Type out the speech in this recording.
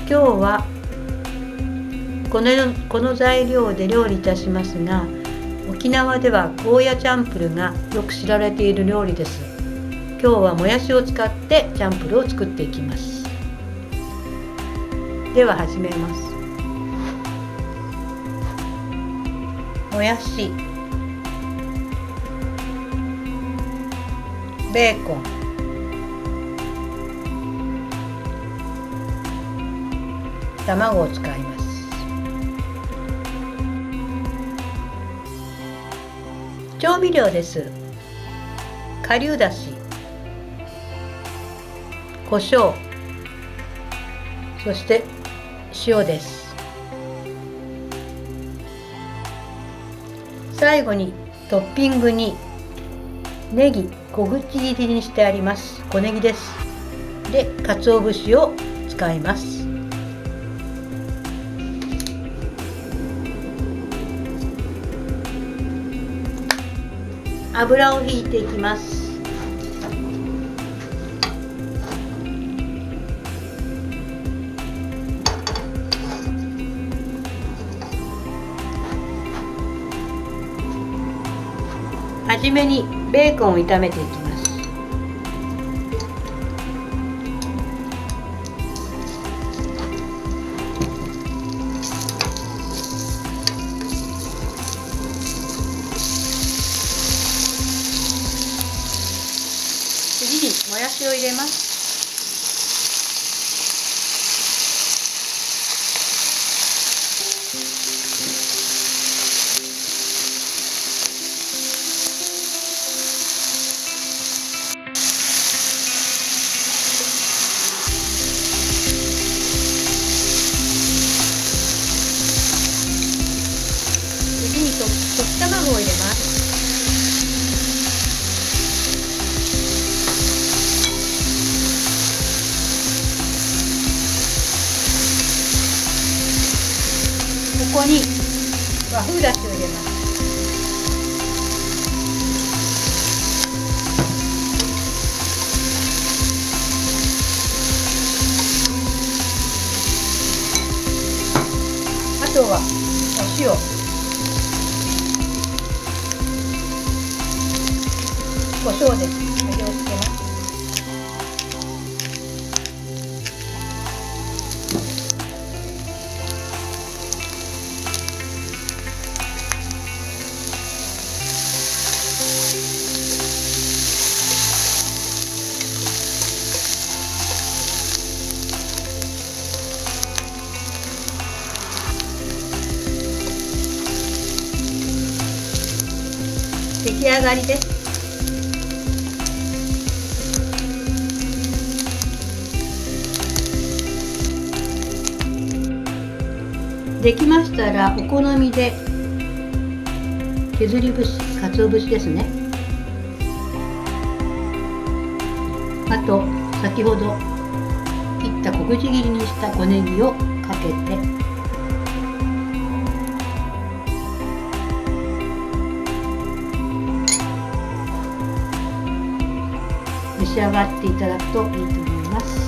今日はこの材料で料理いたしますが、沖縄ではゴーヤチャンプルがよく知られている料理です。今日はもやしを使ってチャンプルを作っていきます。では始めます。もやし、ベーコン、卵を使います。調味料です。顆粒だし、胡椒、そして塩です。最後にトッピングにネギ小口切りにしてあります。小ネギです。で、鰹節を使います。油をひいていきます。はじめにベーコンを炒めていきます。次にもやしを入れます。次に溶き卵を入れます。ここに和風だしを入れます。あとはお塩、胡椒です。味をつけます。出来上がりです。できましたらお好みで削り節、鰹節ですね。あと先ほど切った小口切りにした小ネギをかけて、召し上がっていただくといいと思います。